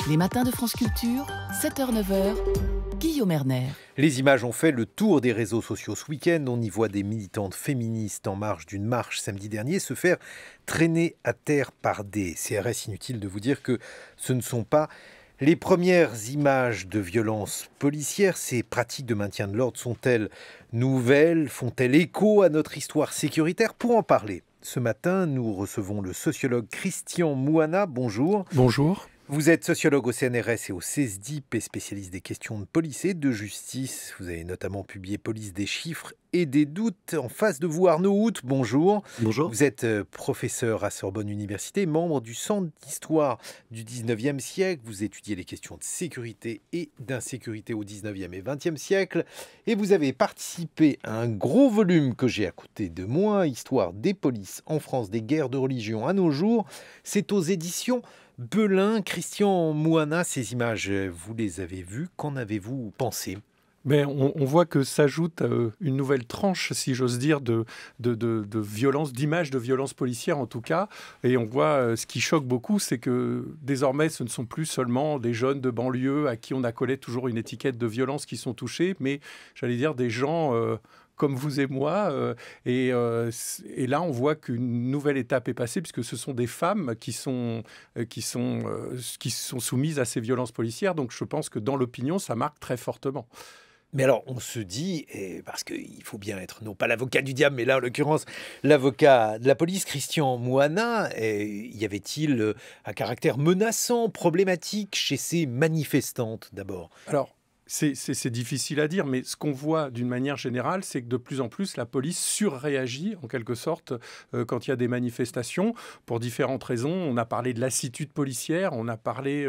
Les matins de France Culture, 7h-9h, Guillaume Erner. Les images ont fait le tour des réseaux sociaux ce week-end. On y voit des militantes féministes en marge d'une marche samedi dernier se faire traîner à terre par des CRS. Inutile de vous dire que ce ne sont pas les premières images de violences policières. Ces pratiques de maintien de l'ordre sont-elles nouvelles? Font-elles écho à notre histoire sécuritaire? Pour en parler, ce matin, nous recevons le sociologue Christian Mouana. Bonjour. Bonjour. Vous êtes sociologue au CNRS et au CESDIP et spécialiste des questions de police et de justice. Vous avez notamment publié Police des chiffres et des doutes. En face de vous, Arnaud Hout, bonjour. Bonjour. Vous êtes professeur à Sorbonne Université, membre du Centre d'histoire du 19e siècle. Vous étudiez les questions de sécurité et d'insécurité au 19e et 20e siècle. Et vous avez participé à un gros volume que j'ai à côté de moi, Histoire des polices en France, des guerres de religion à nos jours. C'est aux éditions Belin. Christian Mouana, ces images, vous les avez vues. Qu'en avez-vous pensé ? Mais on voit que s'ajoute une nouvelle tranche, si j'ose dire, de violence, d'images de violence policière en tout cas. Et on voit ce qui choque beaucoup, c'est que désormais, ce ne sont plus seulement des jeunes de banlieue à qui on accolait toujours une étiquette de violence qui sont touchés, mais j'allais dire des gens comme vous et moi. Et là, on voit qu'une nouvelle étape est passée, puisque ce sont des femmes qui sont soumises à ces violences policières. Donc je pense que dans l'opinion, ça marque très fortement. Mais alors, on se dit, parce qu'il faut bien être, non pas l'avocat du diable, mais là, en l'occurrence, l'avocat de la police, Christian Mouana, y avait-il un caractère menaçant, problématique chez ces manifestantes, d'abord ? Alors, c'est difficile à dire, mais ce qu'on voit d'une manière générale, c'est que de plus en plus, la police surréagit, en quelque sorte, quand il y a des manifestations, pour différentes raisons. On a parlé de lassitude policière, on a parlé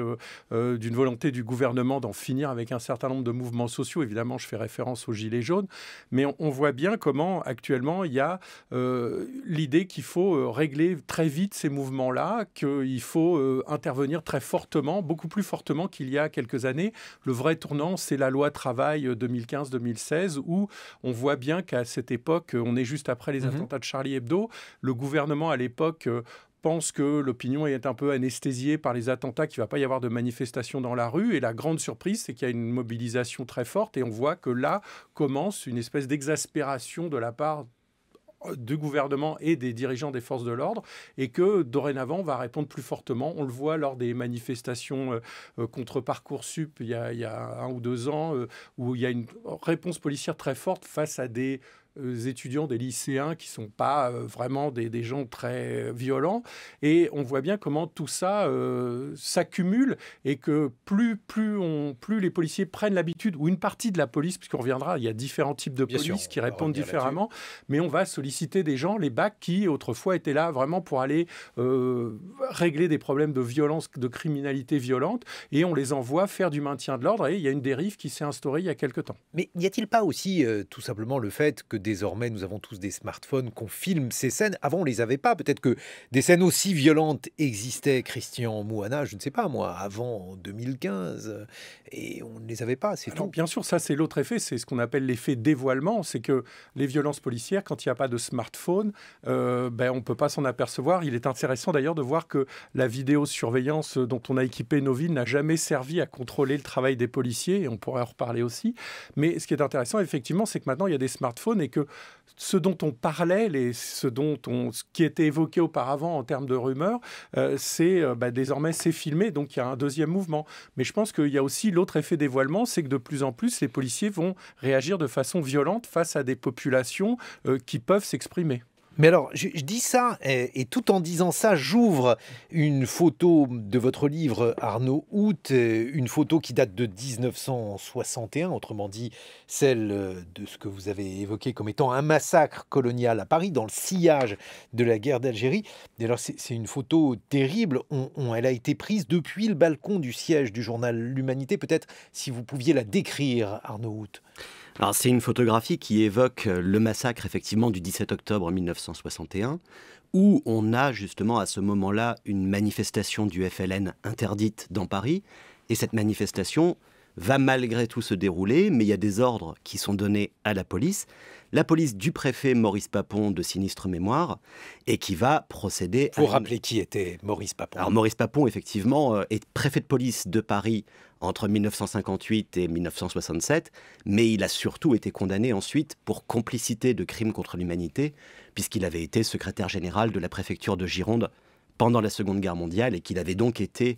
d'une volonté du gouvernement d'en finir avec un certain nombre de mouvements sociaux. Évidemment, je fais référence aux Gilets jaunes, mais on voit bien comment, actuellement, il y a l'idée qu'il faut régler très vite ces mouvements-là, qu'il faut intervenir très fortement, beaucoup plus fortement qu'il y a quelques années. Le vrai tournant, c'est la loi travail 2015-2016 où on voit bien qu'à cette époque, on est juste après les attentats de Charlie Hebdo. Le gouvernement, à l'époque, pense que l'opinion est un peu anesthésiée par les attentats, qu'il ne va pas y avoir de manifestations dans la rue. Et la grande surprise, c'est qu'il y a une mobilisation très forte et on voit que là commence une espèce d'exaspération de la part du gouvernement et des dirigeants des forces de l'ordre, et que dorénavant on va répondre plus fortement. On le voit lors des manifestations contre Parcoursup il y a 1 ou 2 ans, où il y a une réponse policière très forte face à des étudiants, des lycéens qui ne sont pas vraiment des gens très violents. Et on voit bien comment tout ça s'accumule et que plus les policiers prennent l'habitude, ou une partie de la police, puisqu'on reviendra, il y a différents types de police qui répondent différemment, mais on va solliciter des gens, les BAC, qui autrefois étaient là vraiment pour aller régler des problèmes de violence, de criminalité violente, et on les envoie faire du maintien de l'ordre, et il y a une dérive qui s'est instaurée il y a quelque temps. Mais n'y a-t-il pas aussi tout simplement le fait que désormais nous avons tous des smartphones, qu'on filme ces scènes? Avant on les avait pas, peut-être que des scènes aussi violentes existaient, Christian Mouana, je ne sais pas moi, avant 2015, et on ne les avait pas, c'est tout. Bien sûr, ça c'est l'autre effet, c'est ce qu'on appelle l'effet dévoilement, c'est que les violences policières, quand il n'y a pas de smartphone, on ne peut pas s'en apercevoir. Il est intéressant d'ailleurs de voir que la vidéosurveillance dont on a équipé nos villes n'a jamais servi à contrôler le travail des policiers, et on pourrait en reparler aussi. Mais ce qui est intéressant, effectivement, c'est que maintenant il y a des smartphones et que ce dont on parlait, ce qui était évoqué auparavant en termes de rumeurs, désormais c'est filmé, donc il y a un deuxième mouvement. Mais je pense qu'il y a aussi l'autre effet dévoilement, c'est que de plus en plus les policiers vont réagir de façon violente face à des populations qui peuvent s'exprimer. Mais alors, je dis ça, et tout en disant ça, j'ouvre une photo de votre livre, Arnaud Hout, une photo qui date de 1961, autrement dit celle de ce que vous avez évoqué comme étant un massacre colonial à Paris, dans le sillage de la guerre d'Algérie. Et alors, c'est une photo terrible, elle a été prise depuis le balcon du siège du journal L'Humanité. Peut-être si vous pouviez la décrire, Arnaud Hout. Alors, c'est une photographie qui évoque le massacre effectivement du 17 octobre 1961, où on a justement à ce moment-là une manifestation du FLN interdite dans Paris. Et cette manifestation va malgré tout se dérouler, mais il y a des ordres qui sont donnés à la police du préfet Maurice Papon de sinistre mémoire, et qui va procéder à... Pour rappeler qui était Maurice Papon. Alors Maurice Papon, effectivement, est préfet de police de Paris entre 1958 et 1967, mais il a surtout été condamné ensuite pour complicité de crimes contre l'humanité, puisqu'il avait été secrétaire général de la préfecture de Gironde pendant la Seconde Guerre mondiale, et qu'il avait donc été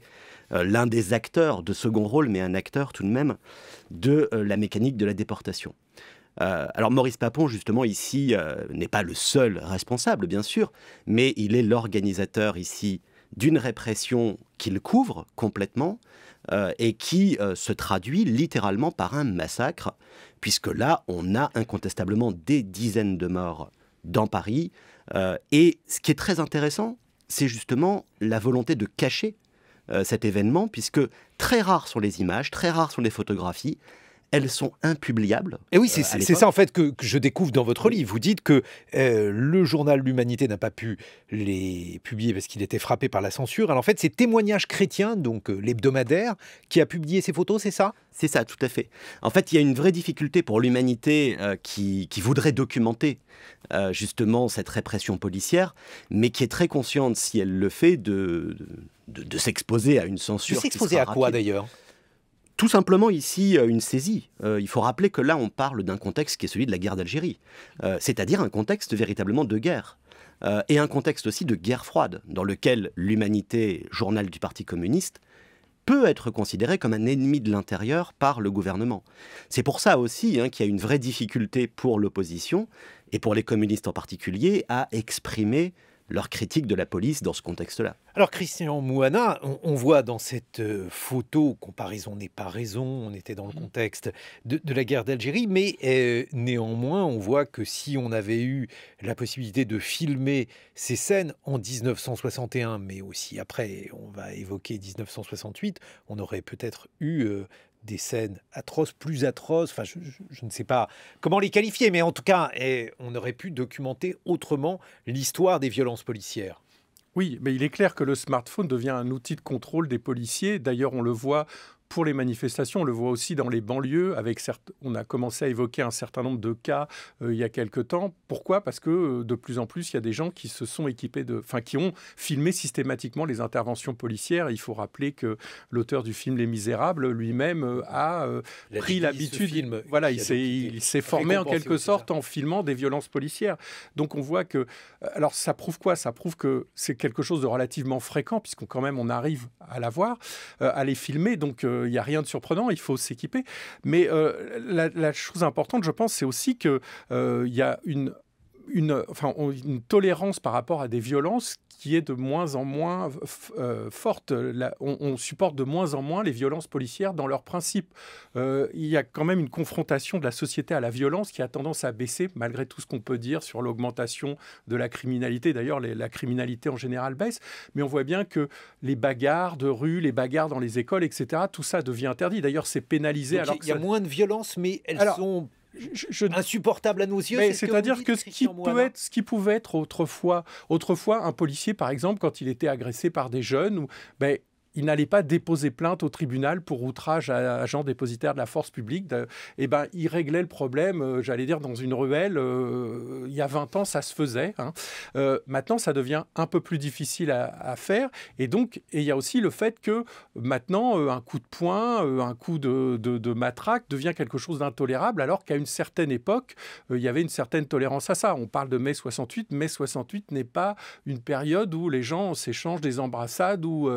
l'un des acteurs de second rôle, mais un acteur tout de même, de la mécanique de la déportation. Alors Maurice Papon, justement, ici, n'est pas le seul responsable, bien sûr, mais il est l'organisateur ici d'une répression qu'il couvre complètement et qui se traduit littéralement par un massacre, puisque là, on a incontestablement des dizaines de morts dans Paris. Et ce qui est très intéressant, c'est justement la volonté de cacher cet événement, puisque très rares sont les images, très rares sont les photographies. Elles sont impubliables. Et oui, c'est ça en fait que je découvre dans votre livre. Vous dites que le journal L'Humanité n'a pas pu les publier parce qu'il était frappé par la censure. Alors en fait, c'est Témoignages chrétiens, donc l'hebdomadaire, qui a publié ces photos, c'est ça ? C'est ça, tout à fait. En fait, il y a une vraie difficulté pour l'Humanité qui voudrait documenter justement cette répression policière, mais qui est très consciente, si elle le fait, de s'exposer à une censure. De s'exposer à quoi d'ailleurs ? Tout simplement ici une saisie. Il faut rappeler que là on parle d'un contexte qui est celui de la guerre d'Algérie, c'est-à-dire un contexte véritablement de guerre, et un contexte aussi de guerre froide, dans lequel l'Humanité, journal du Parti communiste, peut être considéré comme un ennemi de l'intérieur par le gouvernement. C'est pour ça aussi qu'il y a une vraie difficulté pour l'opposition, et pour les communistes en particulier, à exprimer leur critique de la police dans ce contexte-là. Alors Christian Mouhana, on voit dans cette photo, comparaison n'est pas raison, on était dans le contexte de la guerre d'Algérie, mais néanmoins on voit que si on avait eu la possibilité de filmer ces scènes en 1961, mais aussi après, on va évoquer 1968, on aurait peut-être eu... des scènes atroces, plus atroces, enfin je ne sais pas comment les qualifier, mais en tout cas, on aurait pu documenter autrement l'histoire des violences policières. Oui, mais il est clair que le smartphone devient un outil de contrôle des policiers. D'ailleurs, on le voit pour les manifestations, on le voit aussi dans les banlieues. On a commencé à évoquer un certain nombre de cas il y a quelque temps. Pourquoi ? Parce que de plus en plus, il y a des gens qui se sont équipés qui ont filmé systématiquement les interventions policières. Il faut rappeler que l'auteur du film Les Misérables lui-même a pris l'habitude. Voilà, il s'est formé en quelque sorte en filmant des violences policières. Donc on voit que, alors ça prouve quoi ? Ça prouve que c'est quelque chose de relativement fréquent, puisqu'on quand même on arrive à la voir, à les filmer. Donc il n'y a rien de surprenant, il faut s'équiper. Mais la chose importante, je pense, c'est aussi qu'il y a une tolérance par rapport à des violences qui est de moins en moins forte. On supporte de moins en moins les violences policières dans leurs principes. Il y a quand même une confrontation de la société à la violence qui a tendance à baisser, malgré tout ce qu'on peut dire sur l'augmentation de la criminalité. D'ailleurs, la criminalité en général baisse. Mais on voit bien que les bagarres de rue, les bagarres dans les écoles, etc., tout ça devient interdit. D'ailleurs, c'est pénalisé. Donc, il y a moins de violences, mais elles sont... insupportable à nos yeux. C'est-à-dire que ce qui pouvait être autrefois un policier, par exemple, quand il était agressé par des jeunes, il n'allait pas déposer plainte au tribunal pour outrage à agent dépositaire de la force publique. Il réglait le problème, j'allais dire, dans une ruelle. Il y a 20 ans, ça se faisait. Maintenant, ça devient un peu plus difficile à faire. Et il y a aussi le fait que maintenant, un coup de poing, un coup de matraque devient quelque chose d'intolérable, alors qu'à une certaine époque, il y avait une certaine tolérance à ça. On parle de mai 68. Mai 68 n'est pas une période où les gens s'échangent des embrassades, où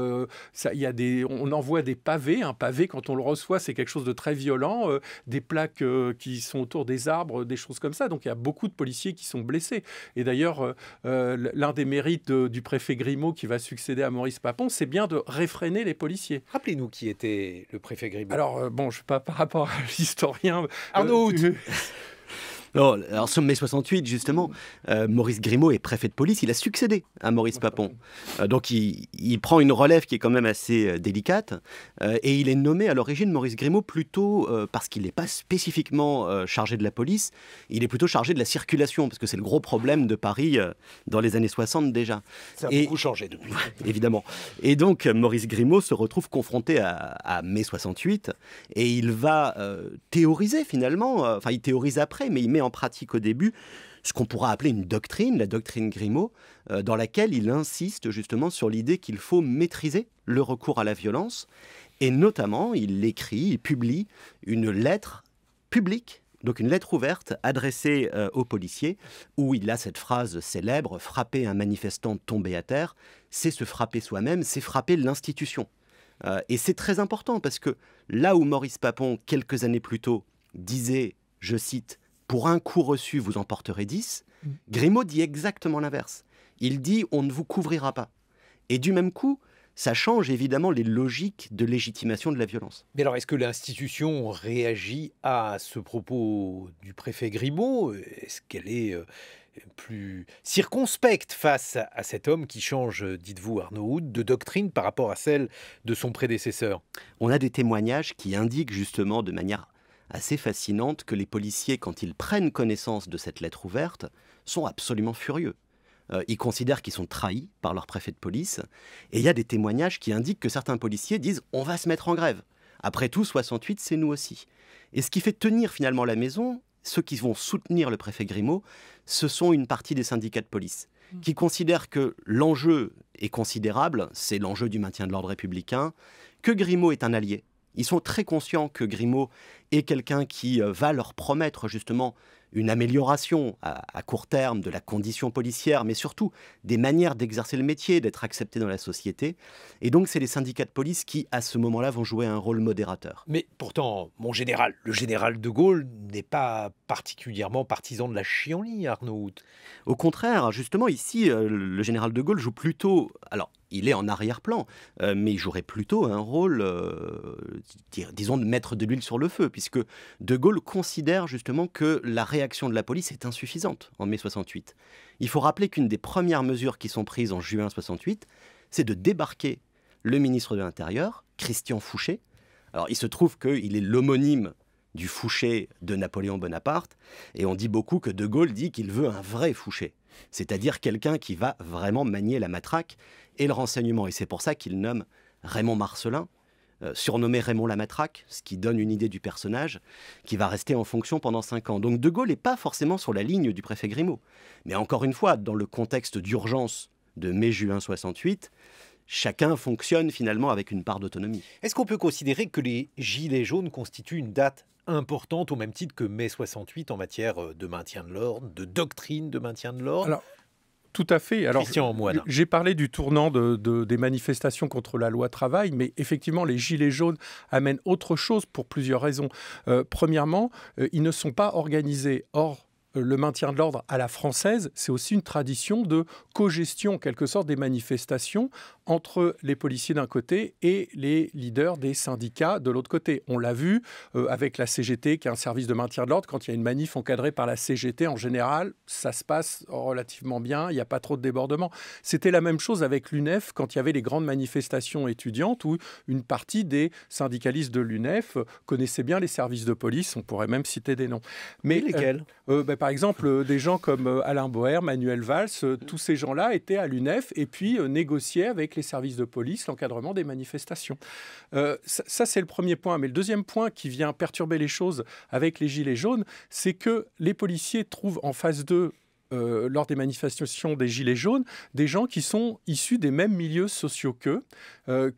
on envoie des pavés. Un pavé, quand on le reçoit, c'est quelque chose de très violent. Des plaques qui sont autour des arbres, des choses comme ça. Donc, il y a beaucoup de policiers qui sont blessés. Et d'ailleurs, l'un des mérites du préfet Grimaud qui va succéder à Maurice Papon, c'est bien de réfréner les policiers. Rappelez-nous qui était le préfet Grimaud. Alors, je ne sais pas par rapport à l'historien. Arnaud Hout. Non, alors sur mai 68, justement, Maurice Grimaud est préfet de police, il a succédé à Maurice Papon. Donc il prend une relève qui est quand même assez délicate, et il est nommé à l'origine Maurice Grimaud plutôt parce qu'il n'est pas spécifiquement chargé de la police, il est plutôt chargé de la circulation, parce que c'est le gros problème de Paris dans les années 60 déjà. Ça a beaucoup changé depuis. Évidemment. Et donc Maurice Grimaud se retrouve confronté à mai 68, et il va théoriser finalement, enfin il théorise après, mais il met en pratique au début ce qu'on pourra appeler une doctrine, la doctrine Grimaud, dans laquelle il insiste justement sur l'idée qu'il faut maîtriser le recours à la violence, et notamment il écrit, il publie une lettre publique, donc une lettre ouverte adressée aux policiers, où il a cette phrase célèbre « Frapper un manifestant tombé à terre, c'est se frapper soi-même, c'est frapper l'institution ». Et c'est très important parce que là où Maurice Papon, quelques années plus tôt, disait, je cite, « Pour un coup reçu, vous en porterez 10 », Grimaud dit exactement l'inverse. Il dit « On ne vous couvrira pas ». Et du même coup, ça change évidemment les logiques de légitimation de la violence. Mais alors, est-ce que l'institution réagit à ce propos du préfet Grimaud? Est-ce qu'elle est plus circonspecte face à cet homme qui change, dites-vous Arnaud Hout, de doctrine par rapport à celle de son prédécesseur? On a des témoignages qui indiquent justement de manière assez fascinante que les policiers, quand ils prennent connaissance de cette lettre ouverte, sont absolument furieux. Ils considèrent qu'ils sont trahis par leur préfet de police. Et il y a des témoignages qui indiquent que certains policiers disent « on va se mettre en grève ». Après tout, 68, c'est nous aussi. Et ce qui fait tenir finalement la maison, ceux qui vont soutenir le préfet Grimaud, ce sont une partie des syndicats de police qui considèrent que l'enjeu est considérable, c'est l'enjeu du maintien de l'ordre républicain, que Grimaud est un allié. Ils sont très conscients que Grimaud est quelqu'un qui va leur promettre justement une amélioration à court terme de la condition policière, mais surtout des manières d'exercer le métier, d'être accepté dans la société. Et donc, c'est les syndicats de police qui, à ce moment-là, vont jouer un rôle modérateur. Mais pourtant, mon général, le général de Gaulle n'est pas particulièrement partisan de la chienlit, Arnaud Hout. Au contraire, justement, ici, le général de Gaulle joue plutôt... Alors, il est en arrière-plan, mais il jouerait plutôt un rôle, disons, de mettre de l'huile sur le feu, puisque de Gaulle considère justement que la réaction de la police est insuffisante en mai 68. Il faut rappeler qu'une des premières mesures qui sont prises en juin 68, c'est de débarquer le ministre de l'Intérieur, Christian Fouché. Alors, il se trouve qu'il est l'homonyme du Fouché de Napoléon Bonaparte, et on dit beaucoup que de Gaulle dit qu'il veut un vrai Fouché, c'est-à-dire quelqu'un qui va vraiment manier la matraque et le renseignement. Et c'est pour ça qu'il nomme Raymond Marcellin, surnommé Raymond la Matraque, ce qui donne une idée du personnage, qui va rester en fonction pendant 5 ans. Donc de Gaulle n'est pas forcément sur la ligne du préfet Grimaud. Mais encore une fois, dans le contexte d'urgence de mai-juin 68, chacun fonctionne finalement avec une part d'autonomie. Est-ce qu'on peut considérer que les Gilets jaunes constituent une date importante au même titre que mai 68 en matière de maintien de l'ordre, de doctrine de maintien de l'ordre? Alors, tout à fait. Alors, Christian Moine. J'ai parlé du tournant des manifestations contre la loi travail, mais effectivement, les Gilets jaunes amènent autre chose pour plusieurs raisons. Premièrement, ils ne sont pas organisés. Or, le maintien de l'ordre à la française, c'est aussi une tradition de co-gestion, en quelque sorte, des manifestations entre les policiers d'un côté et les leaders des syndicats de l'autre côté. On l'a vu avec la CGT, qui est un service de maintien de l'ordre. Quand il y a une manif encadrée par la CGT, en général, ça se passe relativement bien, il n'y a pas trop de débordements. C'était la même chose avec l'UNEF, quand il y avait les grandes manifestations étudiantes, où une partie des syndicalistes de l'UNEF connaissaient bien les services de police, on pourrait même citer des noms. Mais lesquels par exemple, des gens comme Alain Boer, Manuel Valls, tous ces gens-là étaient à l'UNEF et puis négociaient avec les services de police l'encadrement des manifestations. Ça, c'est le premier point. Mais le deuxième point qui vient perturber les choses avec les Gilets jaunes, c'est que les policiers trouvent en face d'eux, lors des manifestations des Gilets jaunes, des gens qui sont issus des mêmes milieux sociaux qu'eux,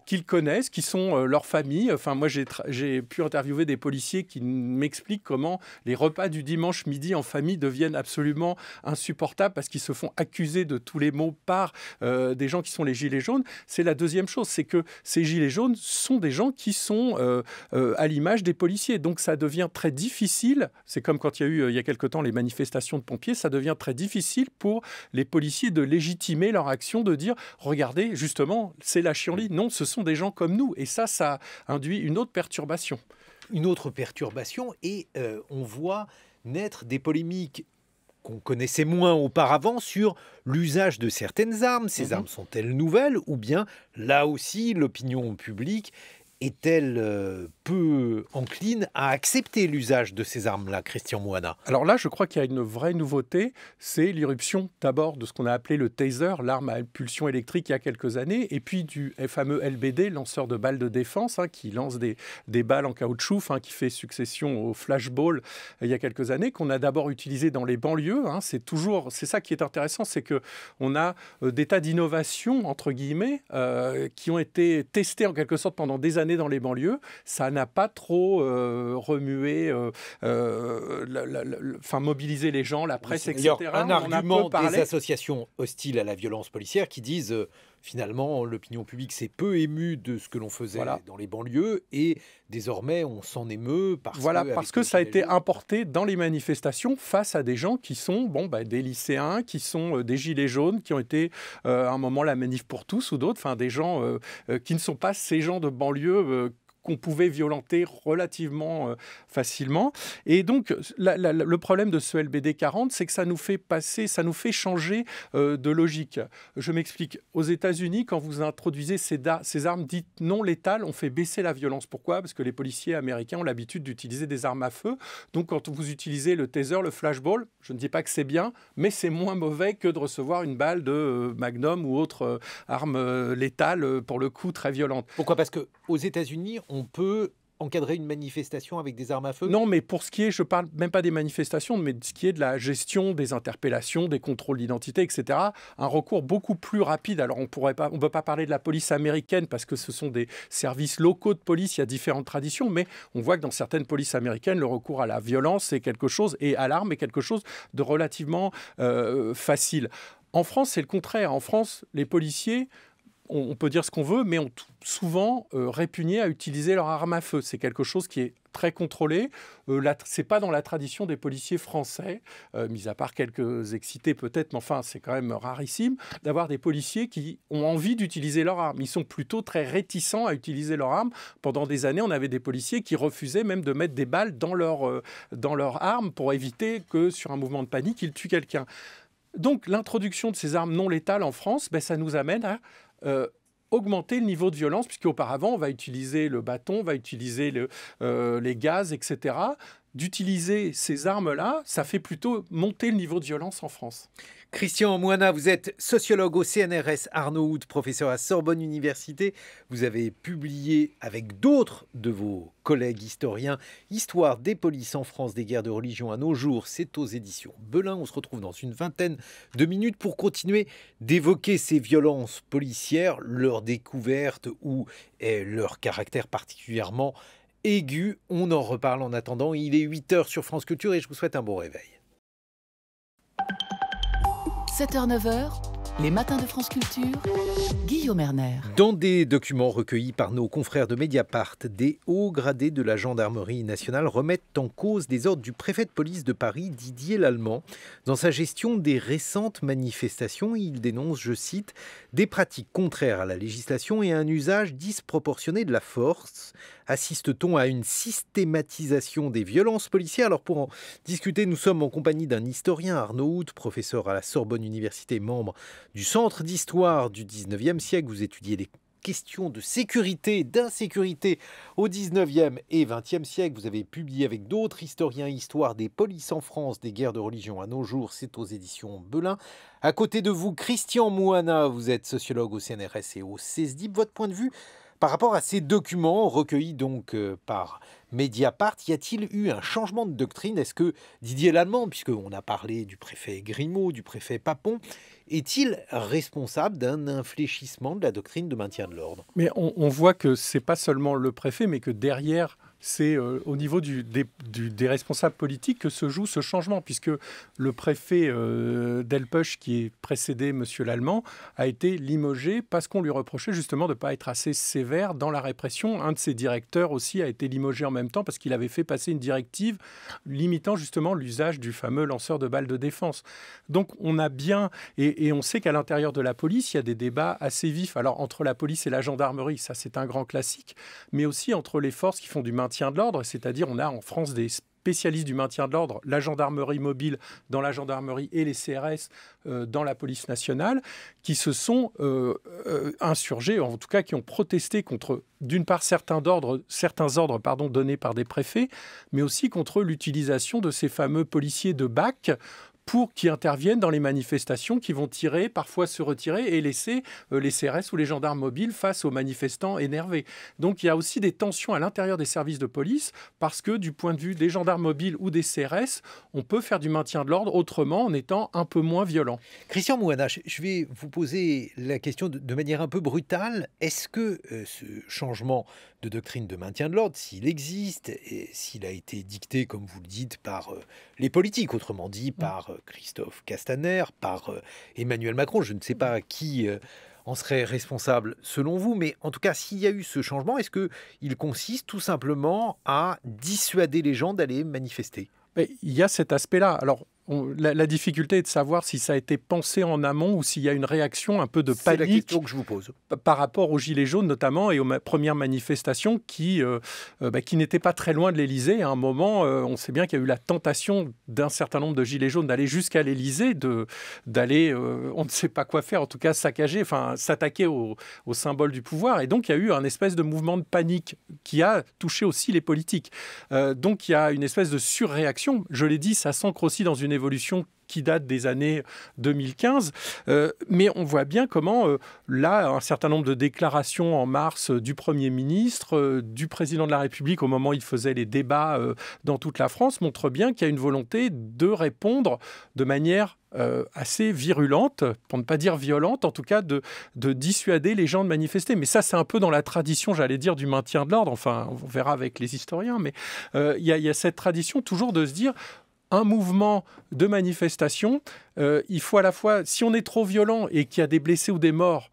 qu'ils connaissent, qui sont leur famille. Enfin, moi, j'ai pu interviewer des policiers qui m'expliquent comment les repas du dimanche midi en famille deviennent absolument insupportables parce qu'ils se font accuser de tous les maux par des gens qui sont les Gilets jaunes. C'est la deuxième chose, c'est que ces Gilets jaunes sont des gens qui sont à l'image des policiers. Donc, ça devient très difficile. C'est comme quand il y a eu, il y a quelque temps, les manifestations de pompiers. Ça devient très difficile pour les policiers de légitimer leur action, de dire « Regardez, justement, c'est la chienlit. » Non, ce sont des gens comme nous. Et ça induit une autre perturbation. Une autre perturbation, et on voit naître des polémiques qu'on connaissait moins auparavant sur l'usage de certaines armes. Ces armes sont-elles nouvelles ou bien, là aussi, l'opinion publique est-elle peu encline à accepter l'usage de ces armes-là, Christian Moana? Alors là, je crois qu'il y a une vraie nouveauté, c'est l'irruption d'abord de ce qu'on a appelé le taser, l'arme à impulsion électrique il y a quelques années, et puis du fameux LBD, lanceur de balles de défense, qui lance des balles en caoutchouc, qui fait succession au flashball il y a quelques années, qu'on a d'abord utilisé dans les banlieues. C'est ça qui est intéressant, c'est qu'on a des tas d'innovations, entre guillemets, qui ont été testées en quelque sorte pendant des années dans les banlieues. Ça n'a pas trop remué, mobilisé les gens, la presse, etc. Un argument des associations hostiles à la violence policière qui disent finalement l'opinion publique s'est peu émue de ce que l'on faisait dans les banlieues et désormais on s'en émeut parce que ça a été importé dans les manifestations face à des gens qui sont des lycéens, qui sont des gilets jaunes, qui ont été à un moment la manif pour tous ou d'autres, des gens qui ne sont pas ces gens de banlieue qu'on pouvait violenter relativement facilement. Et donc, le problème de ce LBD 40, c'est que ça nous fait changer de logique. Je m'explique. Aux États-Unis, quand vous introduisez ces armes dites non létales, on fait baisser la violence. Pourquoi? Parce que les policiers américains ont l'habitude d'utiliser des armes à feu. Donc, quand vous utilisez le taser, le flashball, je ne dis pas que c'est bien, mais c'est moins mauvais que de recevoir une balle de Magnum ou autre arme létale, pour le coup, très violente. Pourquoi? Parce qu'aux États-Unis, on peut encadrer une manifestation avec des armes à feu? Non, mais pour ce qui est, je parle même pas des manifestations, mais de ce qui est de la gestion des interpellations, des contrôles d'identité, etc. Un recours beaucoup plus rapide. Alors on ne peut pas parler de la police américaine parce que ce sont des services locaux de police, il y a différentes traditions, mais on voit que dans certaines polices américaines, le recours à la violence est quelque chose, et à l'arme est quelque chose de relativement facile. En France, c'est le contraire. En France, les policiers, on peut dire ce qu'on veut, mais ont souvent répugné à utiliser leur arme à feu. C'est quelque chose qui est très contrôlé. C'est pas dans la tradition des policiers français, mis à part quelques excités peut-être, mais enfin, c'est quand même rarissime d'avoir des policiers qui ont envie d'utiliser leur arme. Ils sont plutôt très réticents à utiliser leur arme. Pendant des années, on avait des policiers qui refusaient même de mettre des balles dans leur arme pour éviter que, sur un mouvement de panique, ils tuent quelqu'un. Donc, l'introduction de ces armes non létales en France, ça nous amène à augmenter le niveau de violence, puisqu'auparavant, on va utiliser le bâton, on va utiliser les gaz, etc. D'utiliser ces armes-là, ça fait plutôt monter le niveau de violence en France. Christian Moana, vous êtes sociologue au CNRS Arnaud Hout, professeur à Sorbonne Université. Vous avez publié avec d'autres de vos collègues historiens « Histoire des polices en France, des guerres de religion à nos jours ». C'est aux éditions Belin. On se retrouve dans une vingtaine de minutes pour continuer d'évoquer ces violences policières, leur découverte ou leur caractère particulièrement aigu. On en reparle en attendant. Il est 8h sur France Culture et je vous souhaite un bon réveil. 7h-9h, les matins de France Culture, Guillaume Erner. Dans des documents recueillis par nos confrères de Mediapart, des hauts gradés de la gendarmerie nationale remettent en cause des ordres du préfet de police de Paris, Didier Lallement. Dans sa gestion des récentes manifestations, il dénonce, je cite, « des pratiques contraires à la législation et un usage disproportionné de la force ». Assiste-t-on à une systématisation des violences policières? Alors pour en discuter, nous sommes en compagnie d'un historien, Arnaud Hout, professeur à la Sorbonne Université, membre du Centre d'histoire du 19e siècle. Vous étudiez les questions de sécurité, d'insécurité au 19e et 20e siècle. Vous avez publié avec d'autres historiens Histoire des polices en France, des guerres de religion à nos jours. C'est aux éditions Belin. À côté de vous, Christian Moana, vous êtes sociologue au CNRS et au CESDIP. Votre point de vue par rapport à ces documents recueillis donc par Mediapart, y a-t-il eu un changement de doctrine? Est-ce que Didier Lallement, puisqu'on a parlé du préfet Grimaud, du préfet Papon, est-il responsable d'un infléchissement de la doctrine de maintien de l'ordre? Mais on voit que ce n'est pas seulement le préfet, mais que derrière, c'est au niveau des responsables politiques que se joue ce changement, puisque le préfet Delpech, qui est précédé M. Lallement, a été limogé parce qu'on lui reprochait justement de ne pas être assez sévère dans la répression. Un de ses directeurs aussi a été limogé en même temps parce qu'il avait fait passer une directive limitant justement l'usage du fameux lanceur de balles de défense. Donc on a bien, et on sait qu'à l'intérieur de la police, il y a des débats assez vifs. Alors entre la police et la gendarmerie, ça c'est un grand classique, mais aussi entre les forces qui font du maintien de l'ordre, c'est-à-dire on a en France des spécialistes du maintien de l'ordre, la gendarmerie mobile dans la gendarmerie et les CRS dans la police nationale, qui se sont insurgés, en tout cas qui ont protesté contre, d'une part, certains ordres donnés par des préfets, mais aussi contre l'utilisation de ces fameux policiers de BAC qui interviennent dans les manifestations, qui vont tirer, parfois se retirer et laisser les CRS ou les gendarmes mobiles face aux manifestants énervés. Donc il y a aussi des tensions à l'intérieur des services de police parce que du point de vue des gendarmes mobiles ou des CRS, on peut faire du maintien de l'ordre autrement en étant un peu moins violent. Christian Mouana, je vais vous poser la question de manière un peu brutale. Est-ce que ce changement de doctrine de maintien de l'ordre, s'il existe, et s'il a été dicté, comme vous le dites, par les politiques, autrement dit, par Christophe Castaner, par Emmanuel Macron, je ne sais pas qui en serait responsable selon vous, mais en tout cas, s'il y a eu ce changement, est-ce qu'il consiste tout simplement à dissuader les gens d'aller manifester ? Mais il y a cet aspect-là. Alors, la difficulté est de savoir si ça a été pensé en amont ou s'il y a une réaction un peu de panique. C'est la question que je vous pose. Par rapport aux Gilets jaunes notamment et aux premières manifestations qui n'étaient pas très loin de l'Élysée. À un moment, on sait bien qu'il y a eu la tentation d'un certain nombre de Gilets jaunes d'aller jusqu'à l'Élysée, d'aller, on ne sait pas quoi faire, en tout cas saccager, s'attaquer au symbole du pouvoir. Et donc, il y a eu un espèce de mouvement de panique qui a touché aussi les politiques. Donc, il y a une espèce de surréaction. Je l'ai dit, ça s'ancre aussi dans une évolution qui date des années 2015. Mais on voit bien comment, là, un certain nombre de déclarations en mars du Premier ministre, du Président de la République, au moment où il faisait les débats dans toute la France, montrent bien qu'il y a une volonté de répondre de manière assez virulente, pour ne pas dire violente, en tout cas de dissuader les gens de manifester. Mais ça, c'est un peu dans la tradition, j'allais dire, du maintien de l'ordre. Enfin, on verra avec les historiens. Mais il y a cette tradition toujours de se dire un mouvement de manifestation, il faut à la fois, si on est trop violent et qu'il y a des blessés ou des morts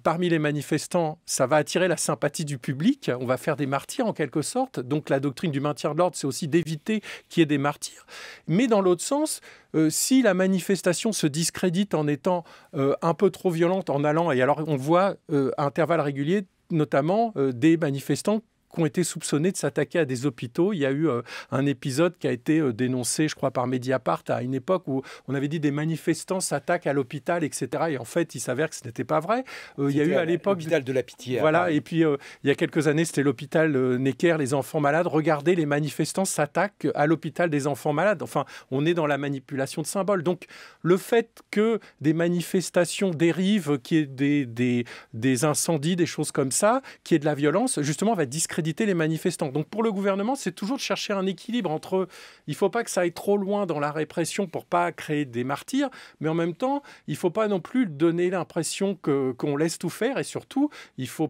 parmi les manifestants, ça va attirer la sympathie du public, on va faire des martyrs en quelque sorte. Donc la doctrine du maintien de l'ordre, c'est aussi d'éviter qu'il y ait des martyrs. Mais dans l'autre sens, si la manifestation se discrédite en étant un peu trop violente, en allant, et alors on voit à intervalles réguliers, notamment des manifestants qui ont été soupçonnés de s'attaquer à des hôpitaux. Il y a eu un épisode qui a été dénoncé, je crois, par Mediapart à une époque où on avait dit des manifestants s'attaquent à l'hôpital, etc. Et en fait, il s'avère que ce n'était pas vrai. Il y a eu à l'époque l'hôpital de la Pitié. Voilà. Et puis il y a quelques années, c'était l'hôpital Necker, les enfants malades. Regardez, les manifestants s'attaquent à l'hôpital des enfants malades. Enfin, on est dans la manipulation de symboles. Donc, le fait que des manifestations dérivent, qu'il y ait des incendies, des choses comme ça, qu'il y ait de la violence, justement, va discréditer les manifestants. Donc pour le gouvernement, c'est toujours de chercher un équilibre entre, il ne faut pas que ça aille trop loin dans la répression pour ne pas créer des martyrs, mais en même temps, il ne faut pas non plus donner l'impression qu'on laisse tout faire et surtout, il faut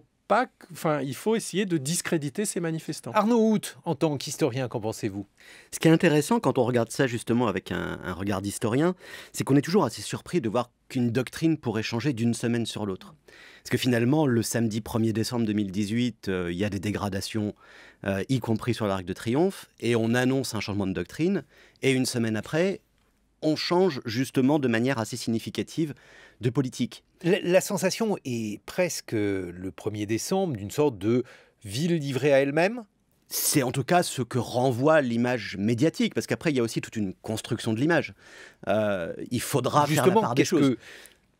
essayer de discréditer ces manifestants. Arnaud Hout, en tant qu'historien, qu'en pensez-vous ? Ce qui est intéressant quand on regarde ça justement avec un regard d'historien, c'est qu'on est toujours assez surpris de voir qu'une doctrine pourrait changer d'une semaine sur l'autre. Parce que finalement, le samedi 1er décembre 2018, il y a des dégradations, y compris sur l'Arc de Triomphe, et on annonce un changement de doctrine, et une semaine après, on change justement de manière assez significative de politique. La sensation est presque le 1er décembre d'une sorte de ville livrée à elle-même. C'est en tout cas ce que renvoie l'image médiatique, parce qu'après, il y a aussi toute une construction de l'image. Il faudra faire la part des choses.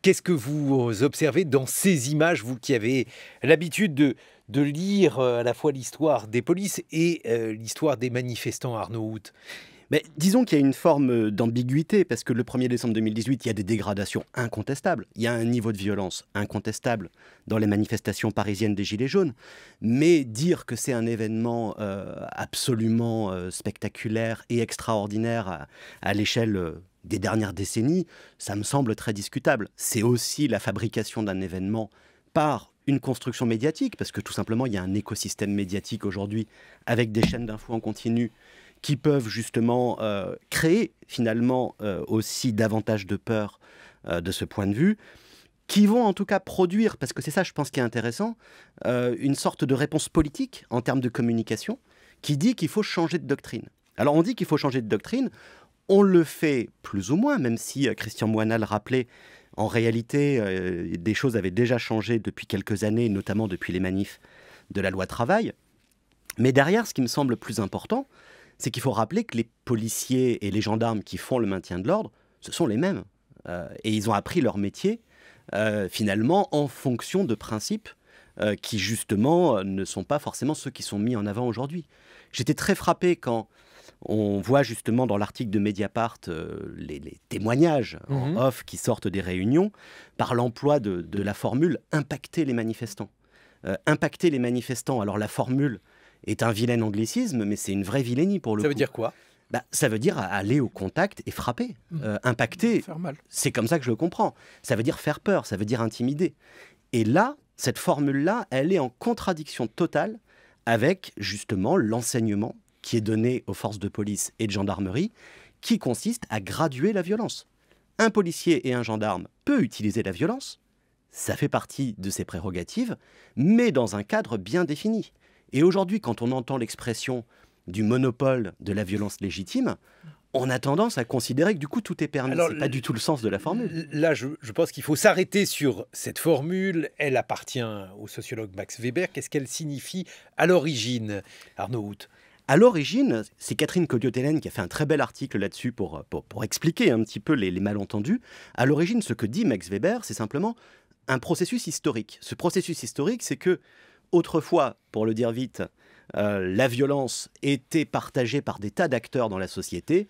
Qu'est-ce que vous observez dans ces images, vous qui avez l'habitude de lire à la fois l'histoire des polices et l'histoire des manifestants, Arnaud Hout ? Mais disons qu'il y a une forme d'ambiguïté, parce que le 1er décembre 2018, il y a des dégradations incontestables. Il y a un niveau de violence incontestable dans les manifestations parisiennes des Gilets jaunes. Mais dire que c'est un événement absolument spectaculaire et extraordinaire à l'échelle des dernières décennies, ça me semble très discutable. C'est aussi la fabrication d'un événement par une construction médiatique, parce que tout simplement, il y a un écosystème médiatique aujourd'hui avec des chaînes d'infos en continu qui peuvent justement créer finalement aussi davantage de peur de ce point de vue, qui vont en tout cas produire, parce que c'est ça je pense qui est intéressant, une sorte de réponse politique en termes de communication qui dit qu'il faut changer de doctrine. Alors on dit qu'il faut changer de doctrine, on le fait plus ou moins, même si Christian Mouana le rappelait, en réalité des choses avaient déjà changé depuis quelques années, notamment depuis les manifs de la loi travail. Mais derrière, ce qui me semble plus important, c'est qu'il faut rappeler que les policiers et les gendarmes qui font le maintien de l'ordre, ce sont les mêmes. Et ils ont appris leur métier, finalement, en fonction de principes qui, justement, ne sont pas forcément ceux qui sont mis en avant aujourd'hui. J'étais très frappé quand on voit justement dans l'article de Mediapart les témoignages en off qui sortent des réunions par l'emploi de la formule « impacter les manifestants ». Impacter les manifestants, alors la formule est un vilain anglicisme, mais c'est une vraie vilainie pour le coup. Ça veut dire quoi ? Ça veut dire aller au contact et frapper. Impacter, Faire mal. c'est comme ça que je le comprends. Ça veut dire faire peur, ça veut dire intimider. Et là, cette formule-là, elle est en contradiction totale avec justement l'enseignement qui est donné aux forces de police et de gendarmerie, qui consiste à graduer la violence. Un policier et un gendarme peut utiliser la violence, ça fait partie de ses prérogatives, mais dans un cadre bien défini. Et aujourd'hui, quand on entend l'expression du monopole de la violence légitime, on a tendance à considérer que du coup tout est permis. Ce n'est pas du tout le sens de la formule. Là, je pense qu'il faut s'arrêter sur cette formule. Elle appartient au sociologue Max Weber. Qu'est-ce qu'elle signifie à l'origine, Arnaud Hout ? À l'origine, c'est Catherine Codiot-Hélène qui a fait un très bel article là-dessus pour expliquer un petit peu les malentendus. À l'origine, ce que dit Max Weber, c'est simplement un processus historique. Ce processus historique, c'est que autrefois, pour le dire vite, la violence était partagée par des tas d'acteurs dans la société,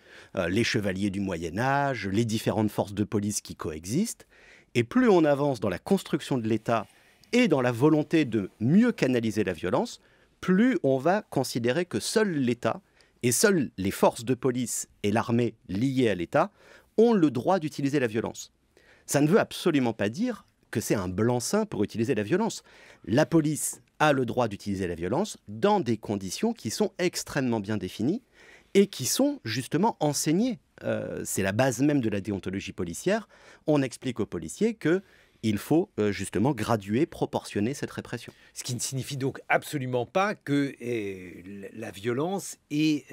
les chevaliers du Moyen-Âge, les différentes forces de police qui coexistent. Et plus on avance dans la construction de l'État et dans la volonté de mieux canaliser la violence, plus on va considérer que seul l'État et seules les forces de police et l'armée liées à l'État ont le droit d'utiliser la violence. Ça ne veut absolument pas dire que c'est un blanc-seing pour utiliser la violence. La police a le droit d'utiliser la violence dans des conditions qui sont extrêmement bien définies et qui sont justement enseignées. C'est la base même de la déontologie policière. On explique aux policiers qu'il faut justement graduer, proportionner cette répression. Ce qui ne signifie donc absolument pas que la violence est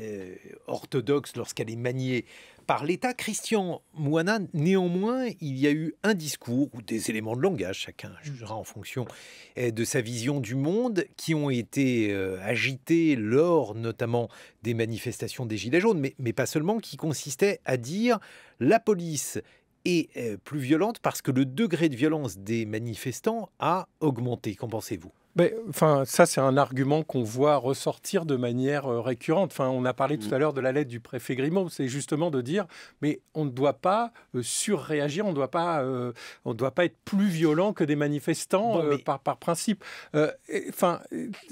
orthodoxe lorsqu'elle est maniée par l'État. Christian Moana, néanmoins, il y a eu un discours ou des éléments de langage, chacun jugera en fonction de sa vision du monde, qui ont été agités lors notamment des manifestations des Gilets jaunes, mais pas seulement, qui consistaient à dire la police est plus violente parce que le degré de violence des manifestants a augmenté. Qu'en pensez-vous ? Ça, c'est un argument qu'on voit ressortir de manière récurrente. On a parlé tout à l'heure de la lettre du préfet Grimaud. C'est justement de dire, mais on ne doit pas surréagir, on ne doit pas être plus violent que des manifestants par principe.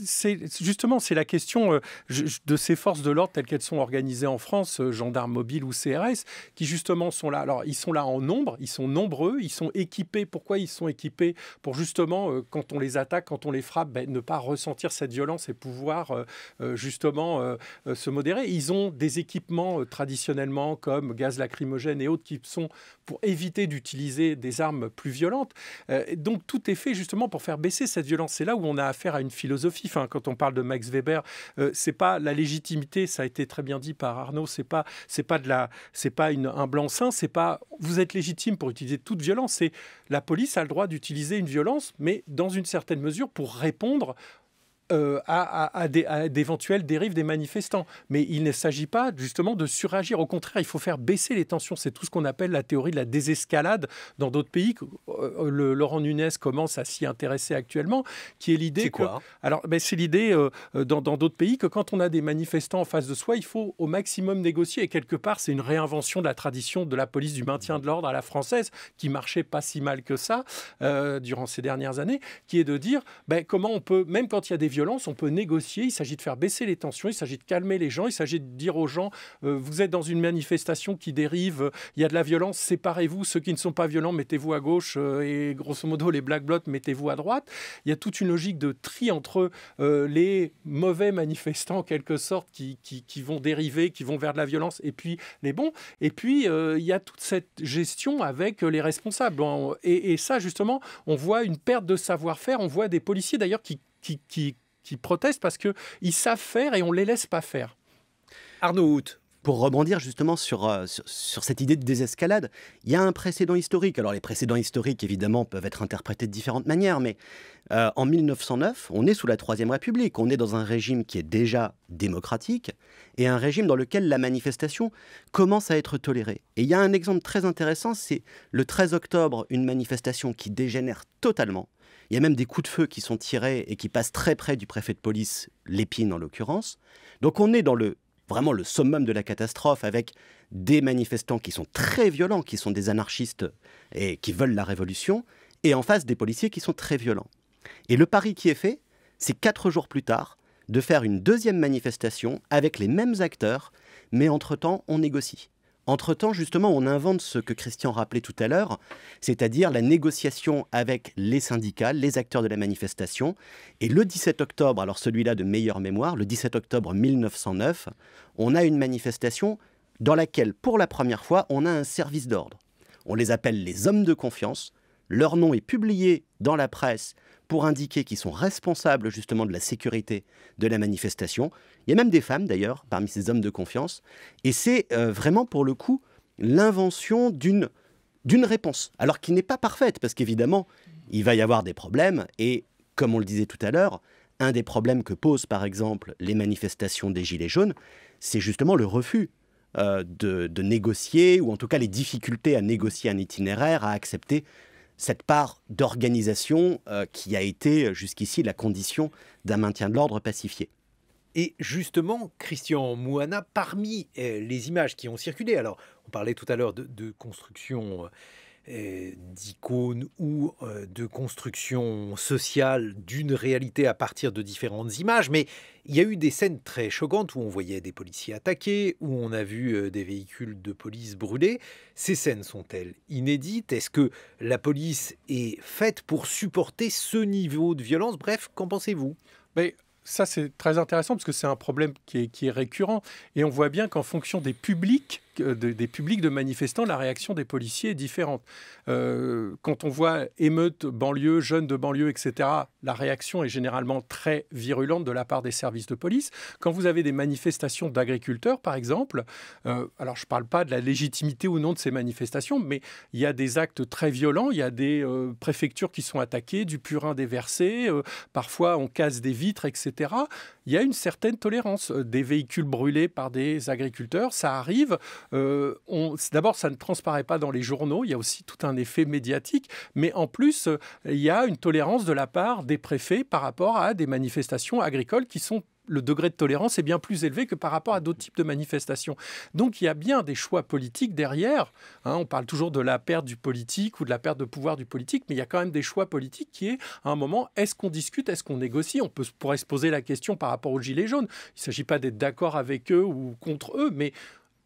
C'est la question de ces forces de l'ordre telles qu'elles sont organisées en France, gendarmes mobiles ou CRS, qui justement sont là. Alors, ils sont là en nombre, ils sont nombreux, ils sont équipés. Pourquoi ils sont équipés ? Pour justement, quand on les attaque, quand on les frappe, ne pas ressentir cette violence et pouvoir se modérer. Ils ont des équipements traditionnellement comme gaz lacrymogène et autres qui sont pour éviter d'utiliser des armes plus violentes. Donc tout est fait justement pour faire baisser cette violence. C'est là où on a affaire à une philosophie. Quand on parle de Max Weber, c'est pas la légitimité, ça a été très bien dit par Arnaud, c'est pas un blanc-seing, c'est pas vous êtes légitime pour utiliser toute violence, c'est la police a le droit d'utiliser une violence, mais dans une certaine mesure pour répondre à d'éventuelles dérives des manifestants. Mais il ne s'agit pas justement de suragir. Au contraire, il faut faire baisser les tensions. C'est tout ce qu'on appelle la théorie de la désescalade dans d'autres pays. Laurent Nunez commence à s'y intéresser actuellement, qui est l'idée... C'est quoi ? C'est l'idée dans d'autres pays que quand on a des manifestants en face de soi, il faut au maximum négocier. Et quelque part, c'est une réinvention de la tradition de la police du maintien de l'ordre à la française, qui marchait pas si mal que ça durant ces dernières années, qui est de dire comment on peut, même quand il y a des violences, on peut négocier, il s'agit de faire baisser les tensions, il s'agit de calmer les gens, il s'agit de dire aux gens, vous êtes dans une manifestation qui dérive, il y a de la violence, séparez-vous, ceux qui ne sont pas violents, mettez-vous à gauche, et grosso modo, les Black Blocs, mettez-vous à droite. Il y a toute une logique de tri entre les mauvais manifestants, en quelque sorte, qui vont dériver, qui vont vers de la violence, et puis les bons. Et puis, il y a toute cette gestion avec les responsables. Et ça, justement, on voit une perte de savoir-faire, on voit des policiers, d'ailleurs, qui protestent parce qu'ils savent faire et on ne les laisse pas faire. Arnaud Hout, Pour rebondir justement sur cette idée de désescalade, il y a un précédent historique. Alors les précédents historiques, évidemment, peuvent être interprétés de différentes manières, mais en 1909, on est sous la Troisième République. On est dans un régime qui est déjà démocratique et un régime dans lequel la manifestation commence à être tolérée. Et il y a un exemple très intéressant, c'est le 13 octobre, une manifestation qui dégénère totalement. Il y a même des coups de feu qui sont tirés et qui passent très près du préfet de police, Lépine en l'occurrence. Donc on est dans vraiment le summum de la catastrophe, avec des manifestants qui sont très violents, qui sont des anarchistes et qui veulent la révolution, et en face des policiers qui sont très violents. Et le pari qui est fait, c'est 4 jours plus tard, de faire une deuxième manifestation avec les mêmes acteurs, mais entre-temps, on négocie. Entre-temps, justement, on invente ce que Christian rappelait tout à l'heure, c'est-à-dire la négociation avec les syndicats, les acteurs de la manifestation. Et le 17 octobre, alors celui-là de meilleure mémoire, le 17 octobre 1909, on a une manifestation dans laquelle, pour la première fois, on a un service d'ordre. On les appelle les hommes de confiance. Leur nom est publié dans la presse pour indiquer qu'ils sont responsables justement de la sécurité de la manifestation. Il y a même des femmes d'ailleurs parmi ces hommes de confiance. Et c'est vraiment pour le coup l'invention d'une réponse. Alors qui n'est pas parfaite parce qu'évidemment il va y avoir des problèmes. Et comme on le disait tout à l'heure, un des problèmes que posent par exemple les manifestations des Gilets jaunes, c'est justement le refus de négocier, ou en tout cas les difficultés à négocier un itinéraire, à accepter cette part d'organisation qui a été jusqu'ici la condition d'un maintien de l'ordre pacifié. Et justement, Christian Mouhana, parmi les images qui ont circulé, alors on parlait tout à l'heure de construction d'icônes ou de construction sociale d'une réalité à partir de différentes images, mais il y a eu des scènes très choquantes où on voyait des policiers attaqués, où on a vu des véhicules de police brûlés. Ces scènes sont-elles inédites? Est-ce que la police est faite pour supporter ce niveau de violence? Bref, qu'en pensez-vous? Mais ça, c'est très intéressant parce que c'est un problème qui est récurrent. Et on voit bien qu'en fonction des publics de manifestants, la réaction des policiers est différente. Quand on voit émeutes, banlieue, jeunes de banlieue, etc., la réaction est généralement très virulente de la part des services de police. Quand vous avez des manifestations d'agriculteurs, par exemple, alors je ne parle pas de la légitimité ou non de ces manifestations, mais il y a des actes très violents, il y a des préfectures qui sont attaquées, du purin déversé, parfois on casse des vitres, etc. Il y a une certaine tolérance. Des véhicules brûlés par des agriculteurs, ça arrive. D'abord, ça ne transparaît pas dans les journaux, il y a aussi tout un effet médiatique, mais en plus, il y a une tolérance de la part des préfets par rapport à des manifestations agricoles qui sont le degré de tolérance est bien plus élevé que par rapport à d'autres types de manifestations. Donc il y a bien des choix politiques derrière. On parle toujours de la perte du politique ou de la perte de pouvoir du politique, mais il y a quand même des choix politiques qui est, à un moment, est-ce qu'on discute, est-ce qu'on négocie? On pourrait se poser la question par rapport aux Gilets jaunes. Il ne s'agit pas d'être d'accord avec eux ou contre eux, mais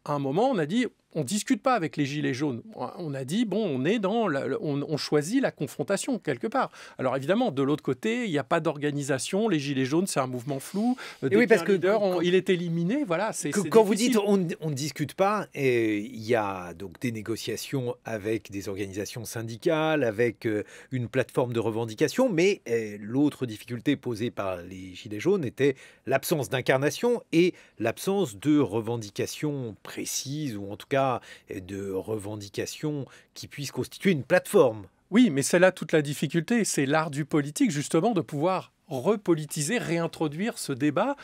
à un moment, on a dit, on ne discute pas avec les Gilets jaunes. On a dit, bon, on choisit la confrontation, quelque part. Alors évidemment, de l'autre côté, il n'y a pas d'organisation. Les Gilets jaunes, c'est un mouvement flou. Oui, parce que il est éliminé. Voilà, quand vous dites on ne discute pas, il y a donc des négociations avec des organisations syndicales, avec une plateforme de revendication, mais l'autre difficulté posée par les Gilets jaunes était l'absence d'incarnation et l'absence de revendications précises, ou en tout cas de revendications qui puissent constituer une plateforme. Oui, mais c'est là toute la difficulté. C'est l'art du politique, justement, de pouvoir repolitiser, réintroduire ce débat.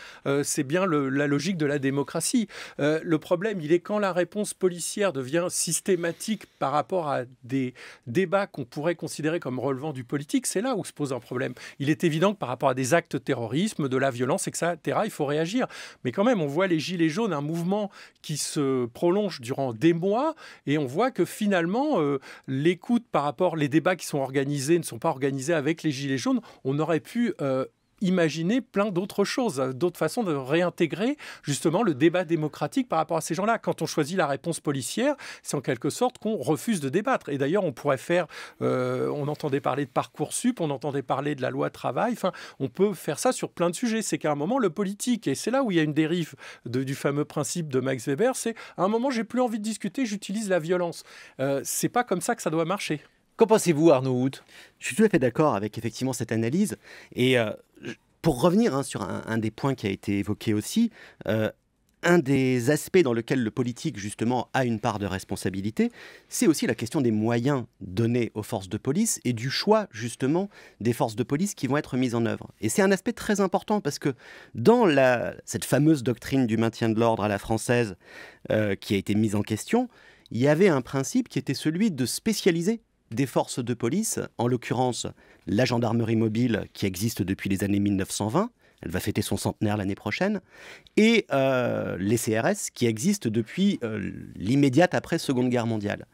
C'est bien la logique de la démocratie. Le problème, il est quand la réponse policière devient systématique par rapport à des débats qu'on pourrait considérer comme relevant du politique, c'est là où se pose un problème. Il est évident que par rapport à des actes de terrorisme, de la violence, etc., il faut réagir. Mais quand même, on voit les Gilets jaunes, un mouvement qui se prolonge durant des mois, et on voit que finalement, l'écoute par rapport, les débats qui sont organisés ne sont pas organisés avec les Gilets jaunes. On aurait pu imaginer plein d'autres choses, d'autres façons de réintégrer justement le débat démocratique par rapport à ces gens-là. Quand on choisit la réponse policière, c'est en quelque sorte qu'on refuse de débattre. Et d'ailleurs, on pourrait faire, on entendait parler de Parcoursup, on entendait parler de la loi travail, enfin, on peut faire ça sur plein de sujets. C'est qu'à un moment, le politique, et c'est là où il y a une dérive du fameux principe de Max Weber, c'est à un moment, j'ai plus envie de discuter, j'utilise la violence. C'est pas comme ça que ça doit marcher. Qu'en pensez-vous, Arnaud Hout? Je suis tout à fait d'accord avec effectivement cette analyse. Et pour revenir sur un des points qui a été évoqué aussi, un des aspects dans lequel le politique, justement, a une part de responsabilité, c'est aussi la question des moyens donnés aux forces de police et du choix, justement, des forces de police qui vont être mises en œuvre. Et c'est un aspect très important parce que dans cette fameuse doctrine du maintien de l'ordre à la française qui a été mise en question, il y avait un principe qui était celui de spécialiser des forces de police, en l'occurrence la gendarmerie mobile qui existe depuis les années 1920, elle va fêter son centenaire l'année prochaine, et les CRS qui existent depuis l'immédiate après Seconde Guerre mondiale.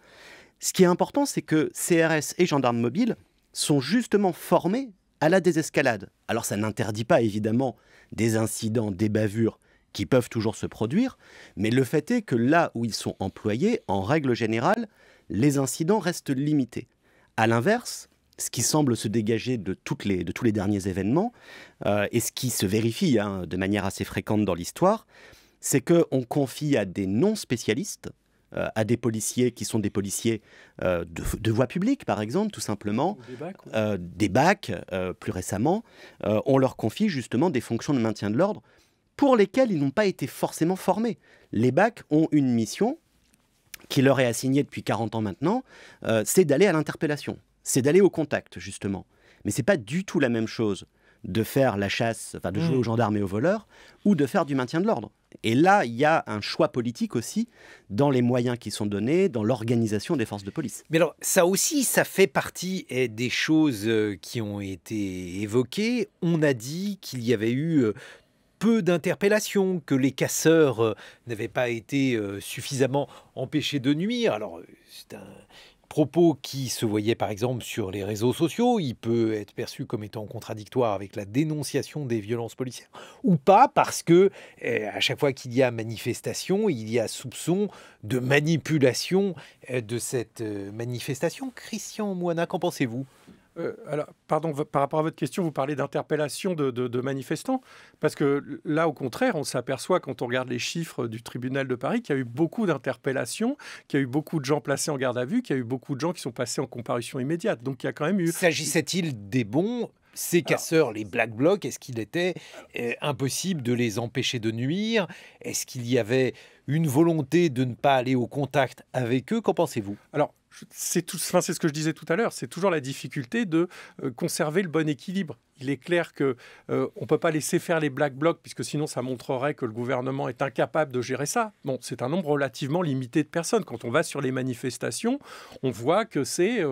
Ce qui est important, c'est que CRS et gendarmes mobiles sont justement formés à la désescalade. Alors ça n'interdit pas évidemment des incidents, des bavures qui peuvent toujours se produire, mais le fait est que là où ils sont employés, en règle générale, les incidents restent limités. À l'inverse, ce qui semble se dégager de tous les derniers événements, et ce qui se vérifie de manière assez fréquente dans l'histoire, c'est qu'on confie à des non-spécialistes, à des policiers qui sont des policiers de voie publique, par exemple, tout simplement, des BAC, plus récemment, on leur confie justement des fonctions de maintien de l'ordre pour lesquelles ils n'ont pas été forcément formés. Les BAC ont une mission qui leur est assignée depuis 40 ans maintenant, c'est d'aller à l'interpellation, c'est d'aller au contact, justement. Mais ce n'est pas du tout la même chose de faire la chasse, enfin de jouer aux gendarmes et aux voleurs, ou de faire du maintien de l'ordre. Et là, il y a un choix politique aussi dans les moyens qui sont donnés, dans l'organisation des forces de police. Mais alors, ça aussi, ça fait partie des choses qui ont été évoquées. On a dit qu'il y avait eu peu d'interpellations, que les casseurs n'avaient pas été suffisamment empêchés de nuire. Alors, c'est un propos qui se voyait par exemple sur les réseaux sociaux. Il peut être perçu comme étant contradictoire avec la dénonciation des violences policières ou pas, parce que à chaque fois qu'il y a manifestation, il y a soupçon de manipulation de cette manifestation. Christian Moina, qu'en pensez-vous ? Alors, pardon, par rapport à votre question, vous parlez d'interpellation de manifestants, parce que là, au contraire, on s'aperçoit, quand on regarde les chiffres du tribunal de Paris, qu'il y a eu beaucoup d'interpellations, qu'il y a eu beaucoup de gens placés en garde à vue, qu'il y a eu beaucoup de gens qui sont passés en comparution immédiate. Donc, il y a quand même eu... S'agissait-il des bons, ces casseurs, les Black Blocs? Est-ce qu'il était impossible de les empêcher de nuire? Est-ce qu'il y avait une volonté de ne pas aller au contact avec eux? Qu'en pensez-vous? Alors, c'est ce que je disais tout à l'heure, c'est toujours la difficulté de conserver le bon équilibre. Il est clair qu'on ne peut pas laisser faire les Black Blocs, puisque sinon ça montrerait que le gouvernement est incapable de gérer ça. Bon, c'est un nombre relativement limité de personnes. Quand on va sur les manifestations, on voit que c'est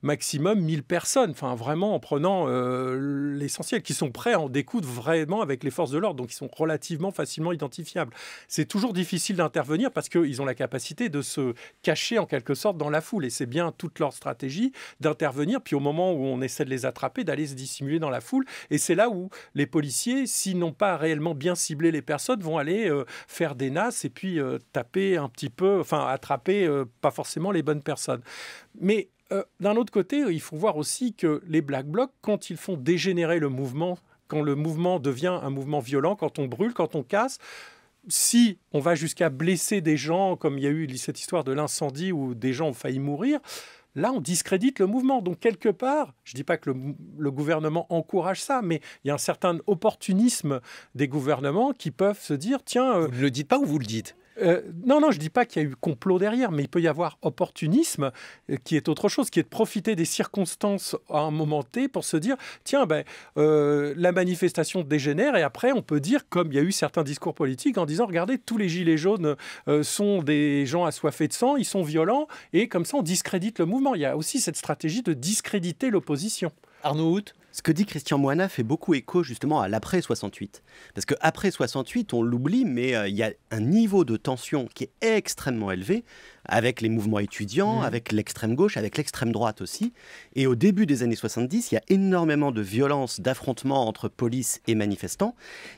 maximum 1000 personnes, enfin vraiment en prenant l'essentiel, qui sont prêts à en découdre vraiment avec les forces de l'ordre, donc ils sont relativement facilement identifiables. C'est toujours difficile d'intervenir parce qu'ils ont la capacité de se cacher en quelque sorte dans la foule, et c'est bien toute leur stratégie d'intervenir, puis au moment où on essaie de les attraper, d'aller se dissimuler dans la foule, et c'est là où les policiers, s'ils n'ont pas réellement bien ciblé les personnes, vont aller faire des nasses et puis taper un petit peu, enfin attraper pas forcément les bonnes personnes. Mais d'un autre côté, il faut voir aussi que les Black Blocs, quand ils font dégénérer le mouvement, quand le mouvement devient un mouvement violent, quand on brûle, quand on casse, si on va jusqu'à blesser des gens, comme il y a eu cette histoire de l'incendie où des gens ont failli mourir, là, on discrédite le mouvement. Donc, quelque part, je ne dis pas que le gouvernement encourage ça, mais il y a un certain opportunisme des gouvernements qui peuvent se dire, tiens... Vous ne le dites pas ou vous le dites ? Non, je ne dis pas qu'il y a eu complot derrière, mais il peut y avoir opportunisme, qui est autre chose, qui est de profiter des circonstances à un moment T pour se dire, tiens, la manifestation dégénère, et après on peut dire, comme il y a eu certains discours politiques, en disant, regardez, tous les gilets jaunes sont des gens assoiffés de sang, ils sont violents, et comme ça on discrédite le mouvement. Il y a aussi cette stratégie de discréditer l'opposition. Arnaud Hout ? Ce que dit Christian Moina fait beaucoup écho justement à l'après 68. Parce qu'après 68, on l'oublie, mais il y a un niveau de tension qui est extrêmement élevé, avec les mouvements étudiants, avec l'extrême gauche, avec l'extrême droite aussi. Et au début des années 70, il y a énormément de violences, d'affrontements entre police et manifestants.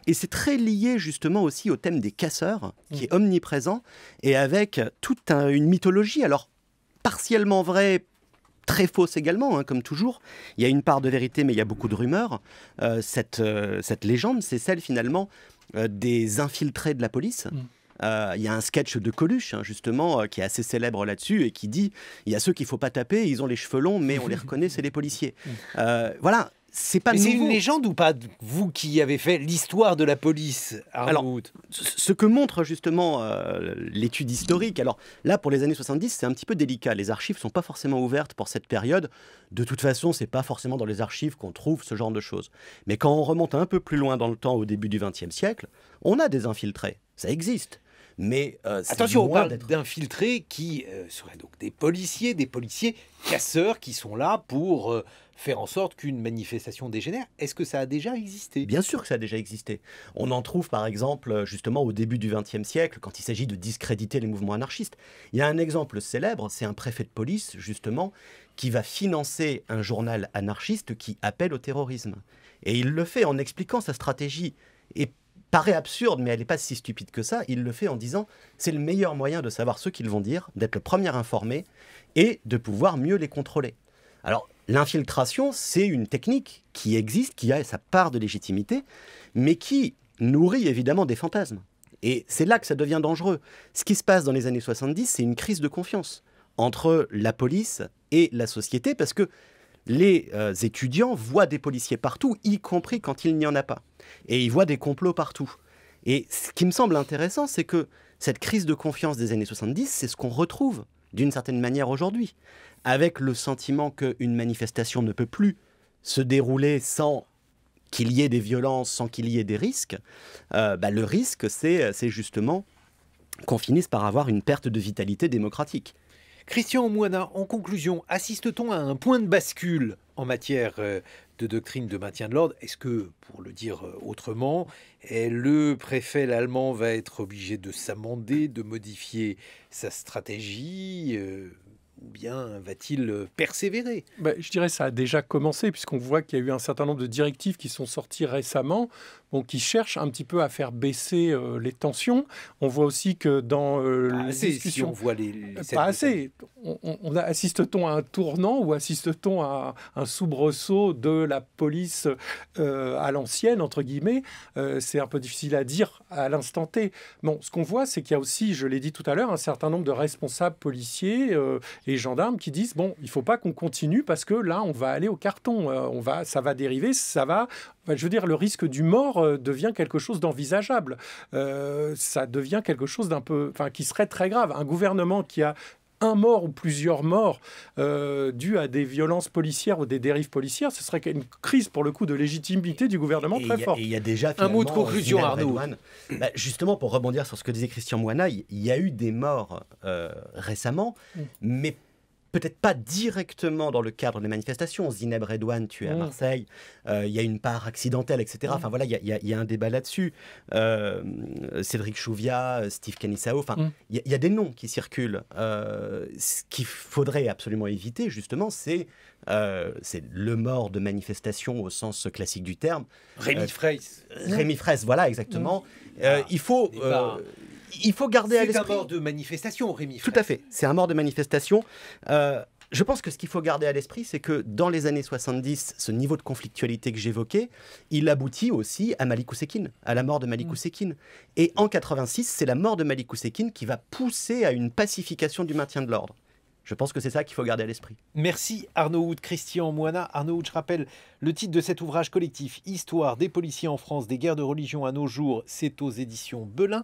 Et c'est très lié justement aussi au thème des casseurs, qui est omniprésent, et avec toute une mythologie, alors partiellement vraie, très fausse également, comme toujours. Il y a une part de vérité, mais il y a beaucoup de rumeurs. Cette légende, c'est celle finalement des infiltrés de la police. Il y a un sketch de Coluche, justement, qui est assez célèbre là-dessus et qui dit, il y a ceux qu'il ne faut pas taper, ils ont les cheveux longs, mais on les reconnaît, c'est les policiers. Voilà, c'est pas Mais c'est nouveau. une légende ou pas, vous qui avez fait l'histoire de la police, Arnaud Alors, Hout? Ce que montre justement l'étude historique, alors là pour les années 70 c'est un petit peu délicat, les archives ne sont pas forcément ouvertes pour cette période, de toute façon c'est pas forcément dans les archives qu'on trouve ce genre de choses. Mais quand on remonte un peu plus loin dans le temps, au début du XXe siècle, on a des infiltrés, ça existe. Mais c'est Attention, on loin parle d'être... d'infiltrés qui seraient donc des policiers casseurs qui sont là pour faire en sorte qu'une manifestation dégénère. Est-ce que ça a déjà existé? Bien sûr que ça a déjà existé. On en trouve par exemple justement au début du XXe siècle quand il s'agit de discréditer les mouvements anarchistes. Il y a un exemple célèbre, c'est un préfet de police justement qui va financer un journal anarchiste qui appelle au terrorisme. Et il le fait en expliquant sa stratégie. Et paraît absurde, mais elle n'est pas si stupide que ça. Il le fait en disant c'est le meilleur moyen de savoir ce qu'ils vont dire, d'être le premier informé et de pouvoir mieux les contrôler. Alors, l'infiltration, c'est une technique qui existe, qui a sa part de légitimité, mais qui nourrit évidemment des fantasmes. Et c'est là que ça devient dangereux. Ce qui se passe dans les années 70, c'est une crise de confiance entre la police et la société, parce que les étudiants voient des policiers partout, y compris quand il n'y en a pas. Et ils voient des complots partout. Et ce qui me semble intéressant, c'est que cette crise de confiance des années 70, c'est ce qu'on retrouve d'une certaine manière aujourd'hui, avec le sentiment qu'une manifestation ne peut plus se dérouler sans qu'il y ait des violences, sans qu'il y ait des risques. Le risque, c'est justement qu'on finisse par avoir une perte de vitalité démocratique. Christian Moina, en conclusion, assiste-t-on à un point de bascule en matière de doctrine de maintien de l'ordre? Est-ce que, pour le dire autrement, le préfet allemand va être obligé de s'amender, de modifier sa stratégie ou bien va-t-il persévérer? Je dirais que ça a déjà commencé, puisqu'on voit qu'il y a eu un certain nombre de directives qui sont sorties récemment, qui cherchent un petit peu à faire baisser les tensions. On voit aussi que dans les discussions... Si on voit les pas assez. Assiste-t-on à un tournant ou assiste-t-on à un soubresaut de la police à l'ancienne, entre guillemets? C'est un peu difficile à dire à l'instant T. Bon, ce qu'on voit, c'est qu'il y a aussi, je l'ai dit tout à l'heure, un certain nombre de responsables policiers et gendarmes qui disent, bon, il ne faut pas qu'on continue parce que là, on va aller au carton. Ça va dériver, ça va... Je veux dire, le risque du mort devient quelque chose d'envisageable. Ça devient quelque chose qui serait très grave. Un gouvernement qui a un mort ou plusieurs morts dus à des violences policières ou des dérives policières, ce serait une crise, pour le coup, de légitimité du gouvernement très forte. Et il y a déjà, un mot de conclusion, Arnaud. Justement, pour rebondir sur ce que disait Christian Moina, il y a eu des morts récemment, mais peut-être pas directement dans le cadre des manifestations. Zineb Redouane tué à Marseille, il y a une part accidentelle, etc. Enfin voilà, il y a un débat là-dessus. Cédric Chouviat, Steve Canissao, il y a des noms qui circulent. Ce qu'il faudrait absolument éviter, justement, c'est le mort de manifestation au sens classique du terme. Rémi Fraisse. Rémi Fraisse, voilà, exactement. Il faut garder à l'esprit... C'est un mort de manifestation, Rémi Fraisse. Tout à fait, c'est un mort de manifestation. Je pense que ce qu'il faut garder à l'esprit, c'est que dans les années 70, ce niveau de conflictualité que j'évoquais, il aboutit aussi à Malik Oussekine, à la mort de Malik Oussekine. Et en 86, c'est la mort de Malik Oussekine qui va pousser à une pacification du maintien de l'ordre. Je pense que c'est ça qu'il faut garder à l'esprit. Merci Arnaud Hout, Christian Moina. Arnaud Hout, je rappelle le titre de cet ouvrage collectif, Histoire des policiers en France, des guerres de religion à nos jours, c'est aux éditions Belin.